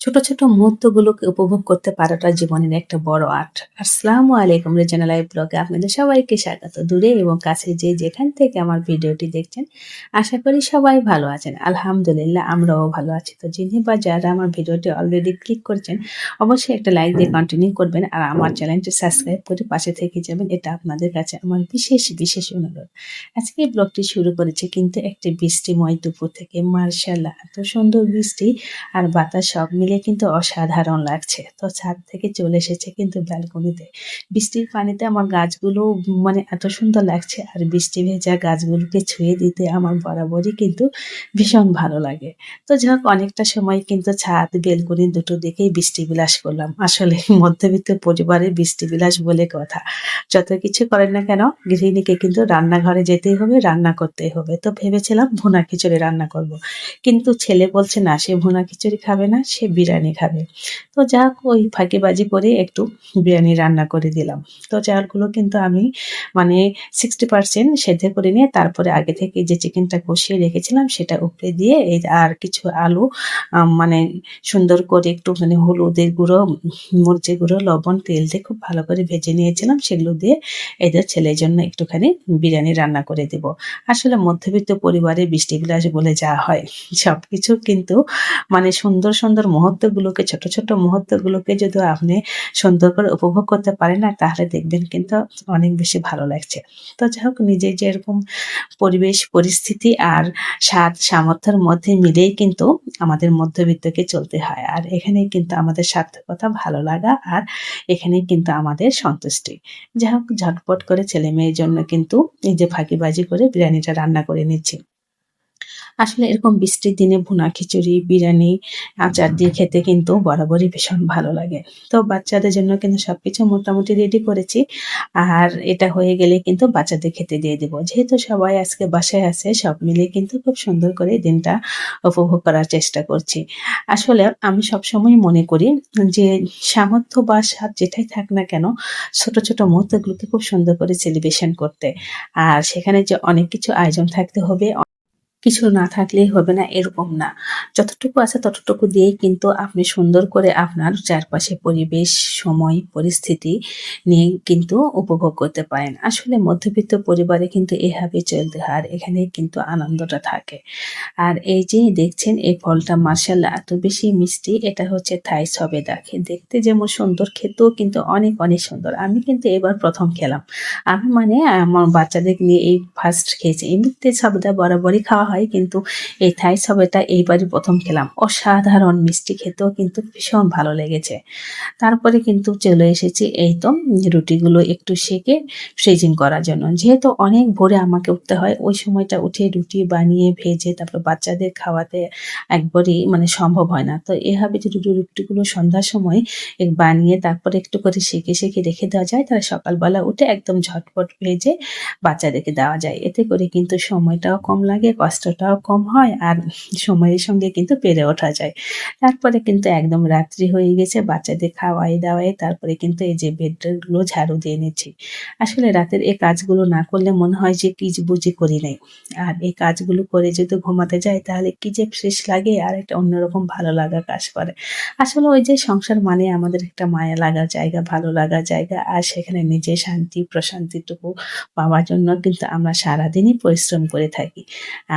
ছোট, ছোট মুহূর্তগুলোকে উপভোগ করতে পারাটা জীবনের একটা বড় আর্ট। আসসালামু আলাইকুম রেজানা লাইফ ব্লগে আপনাদের সবাইকে স্বাগত। দূরে এবং কাছে যে যেখান থেকে আমার ভিডিওটি দেখছেন, আশা করি সবাই ভালো আছেন। আলহামদুলিল্লাহ আমরাও ভালো আছি। তো যিনি বা যারা আমার ভিডিওটি অলরেডি ক্লিক করেছেন, অবশ্যই একটা লাইক দিয়ে কন্টিনিউ করবেন আর আমার চ্যানেলটি সাবস্ক্রাইব করে পাশে থেকে যাবেন। এটা আপনাদের কাছে আমার বিশেষ, বিশেষ অনুরোধ। আজকে এই ব্লগটি শুরু করেছি কিন্তু একটি বৃষ্টিময় দুপুর থেকে। মার্শাল্লাহ এত সুন্দর বৃষ্টি আর বাতাস সব মিলে কিন্তু অসাধারণ লাগছে। তো ছাদ থেকে চলে এসেছে কিন্তু ব্যালকনিতে। বৃষ্টির পানিতে আমার গাছগুলো মানে এত সুন্দর লাগছে আর বৃষ্টি ভেজা গাছগুলোকে ছুঁয়ে দিতে আমার বরাবরই কিন্তু ভীষণ ভালো লাগে। তো যাক অনেকটা সময় কিন্তু ছাদ বেলকনি দুটো দিকেই বৃষ্টি বিলাস করলাম। আসলে মধ্যবিত্ত পরিবারের বৃষ্টি বিলাস বলে কথা। যত কিছু করেন না কেন গৃহিণীকে কিন্তু রান্নাঘরে যেতেই হবে, রান্না করতেই হবে। তো ভেবেছিলাম ভুনা খিচুড়ি রান্না করব। কিন্তু ছেলে বলছে না সে ভুনা খিচুড়ি খাবে না, সে বিরিয়ানি খাবে। তো যাক ওই ফাঁকিবাজি করে একটু বিরিয়ানি রান্না করে দিলাম। তো চালগুলো কিন্তু আমি মানে 60% সেদ্ধ করে নিয়ে তারপরে আগে থেকে যে চিকেনটা কষিয়ে রেখেছিলাম সেটা উপরে দিয়ে এই আর কিছু আলু মানে সুন্দর করে একটু মানে হলুদের গুঁড়ো, মরিচের গুঁড়ো, লবণ, তেল দিয়ে খুব ভালো করে ভেজে নিয়েছিলাম। সেগুলো দিয়ে এদের ছেলের জন্য একটুখানি বিরিয়ানি রান্না করে দেব। আসলে মধ্যবিত্ত পরিবারে বৃষ্টি বিলাস বলে যা হয় সবকিছু কিন্তু মানে সুন্দর, সুন্দর মুহূর্তগুলোকে ছোট, ছোট মুহূর্তগুলোকে যদি আপনি সুন্দর করে উপভোগ করতে পারেন না তাহলে দেখবেন কিন্তু অনেক বেশি ভালো লাগছে। তো যাই হোক নিজের যেরকম পরিবেশ পরিস্থিতি আর স্বাদ সামর্থ্যের মধ্যে মিলেই কিন্তু আমাদের মধ্যবিত্তকে চলতে হয়। আর এখানেই কিন্তু আমাদের সার্থকতা, ভালো লাগা আর এখানেই কিন্তু আমাদের সন্তুষ্টি। যাই হোক ঝটপট করে ছেলেমেয়ের জন্য কিন্তু এই যে ফাঁকিবাজি করে বিরিয়ানিটা রান্না করে নিচ্ছি। আসলে এরকম বৃষ্টির দিনে ভুনা খিচুড়ি, বিরিয়ানি, আচার দিয়ে খেতে কিন্তু বরাবরই ভীষণ ভালো লাগে। তো বাচ্চাদের জন্য কিন্তু সবকিছু মোটামুটি রেডি করেছি। আর এটা হয়ে গেলে কিন্তু বাচ্চাদের খেতে দিয়ে দেব। যেহেতু সবাই আজকে বাসায় আছে সব মিলিয়ে কিন্তু খুব সুন্দর করে দিনটা উপভোগ করার চেষ্টা করছি। আসলে আমি সবসময় মনে করি যে সামর্থ্য বা স্বাদ যেটাই থাক না কেন ছোট, ছোট মুহূর্তগুলোকে খুব সুন্দর করে সেলিব্রেশন করতে। আর সেখানে যে অনেক কিছু আয়োজন থাকতে হবে কিছু না থাকলেই হবে না এরকম না। যতটুকু আছে ততটুকু দিয়েই কিন্তু আপনি সুন্দর করে আপনার চারপাশে পরিবেশ, সময়, পরিস্থিতি নিয়ে কিন্তু উপভোগ করতে পারেন। আসলে মধ্যবিত্ত পরিবারে কিন্তু এভাবে চলতে হয় আর এখানেই কিন্তু আনন্দটা থাকে। আর এই যে দেখছেন এই ফলটা মাশাআল্লাহ এত বেশি মিষ্টি এটা হচ্ছে থাই সবেদা। দেখতে যেমন সুন্দর খেতেও কিন্তু অনেক, অনেক সুন্দর। আমি কিন্তু এবার ১ম খেলাম। আমি মানে আমার বাচ্চাদেরকে নিয়ে এই ফার্স্ট খেয়েছি। এমনিতে সবেদা বরাবরই খাওয়া হয় কিন্তু এই থাই সবেদা এইবারই ১ম খেলাম। অসাধারণ মিষ্টি খেতেও কিন্তু ভীষণ ভালো লেগেছে। তারপরে কিন্তু চলে এসেছি এই তো রুটিগুলো একটু সেঁকে ফ্রিজিং করার জন্য। যেহেতু অনেক ভোরে আমাকে উঠতে হয়, ওই সময়টা উঠে রুটি বানিয়ে ভেজে তারপর বাচ্চাদের খাওয়াতে একবারেই মানে সম্ভব হয় না। তো এভাবে যদি রুটিগুলো সন্ধ্যার সময় বানিয়ে তারপরে একটু করে সেঁকে, সেঁকে রেখে দেওয়া যায় তাহলে সকালবেলা উঠে একদম ঝটপট ভেজে বাচ্চাদেরকে দেওয়া যায়। এতে করে কিন্তু সময়টাও কম লাগে, কষ্টটাও কম হয় আর সময়ের সঙ্গে কিন্তু পেরে ওঠা যায়। তারপরে কিন্তু একদম রাত্রি হয়ে গেছে বাচ্চাদের খাওয়াই-দাওয়াই তারপরে কিন্তু এই যে বেডগুলো ঝাড়ু দিয়ে নিচ্ছি। আসলে রাতের এই কাজগুলো না করলে মনে হয় যে কি যে বুঝি করি নাই। আর এই কাজগুলো করে যদি ঘুমাতে যাই তাহলে কি যে ফ্রেশ লাগে আর একটা অন্যরকম ভালো লাগা কাজ করে। আসলে ওই যে সংসার মানে আমাদের একটা মায়া লাগার জায়গা, ভালো লাগার জায়গা আর সেখানে নিজের শান্তি প্রশান্তিটুকু পাওয়ার জন্য কিন্তু আমরা সারাদিনই পরিশ্রম করে থাকি।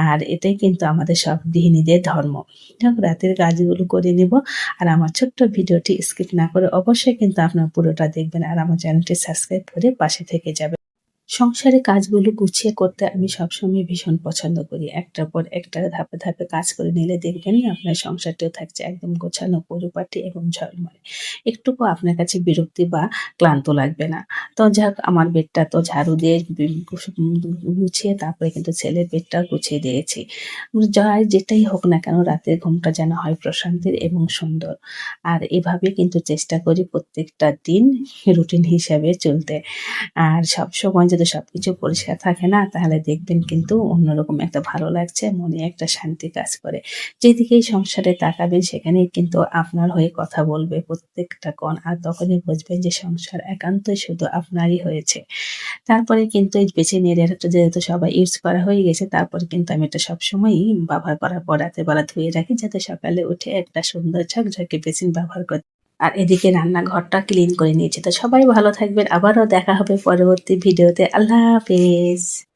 আর এটাই কিন্তু আমাদের সব গৃহিণীদের ধর্ম। যাক রাতের কাজগুলো করে নিব। আর আমার ছোট্ট ভিডিওটি স্কিপ না করে অবশ্যই কিন্তু আপনার পুরোটা দেখবেন আর আমার চ্যানেলটি সাবস্ক্রাইব করে পাশে থেকে যাবেন। সংসারে কাজগুলো গুছিয়ে করতে আমি সবসময় ভীষণ পছন্দ করি। একটার পর একটা ধাপে, ধাপে কাজ করে নিলে দেখবেন আপনার সংসারটাও থাকছে একদম গোছানো, পরিপাটি এবং ঝলমলে। একটুকু আপনার কাছে বিরক্তি বা ক্লান্ত লাগবে না। তো যাক আমার বেডটা তো ঝাড়ু দিয়ে গুছিয়ে তারপরে কিন্তু ছেলের বেডটাও গুছিয়ে দিয়েছি। যাই যেটাই হোক না কেন রাতের ঘুমটা যেন হয় প্রশান্তির এবং সুন্দর। আর এভাবে কিন্তু চেষ্টা করি প্রত্যেকটা দিন রুটিন হিসাবে চলতে। আর সবসময় যে যদি সবকিছু পরিষ্কার থাকে না তাহলে দেখবেন কিন্তু অন্যরকম একটা ভালো লাগছে, মনে একটা শান্তি কাজ করে। যেদিকেই সংসারে তাকাবেন সেখানেই কিন্তু আপনার হয়ে কথা বলবে প্রত্যেকটা কণ। আর তখনই বুঝবেন যে সংসার একান্তই শুধু আপনারই হয়েছে। তারপরে কিন্তু এই বেছে নিয়ে এটা যেহেতু সবাই ইউজ করা হয়ে গেছে, তারপরে কিন্তু আমি এটা সবসময়ই ব্যবহার করার পর রাতের বেলা ধুয়ে রাখি যাতে সকালে উঠে একটা সুন্দর ঝকঝকে বেসিন ব্যবহার করতে। আর এদিকে রান্নাঘরটা ক্লিন করে নিয়েছি। তো সবাই ভালো থাকবেন। আবারও দেখা হবে পরবর্তী ভিডিওতে। আল্লাহ হাফেজ।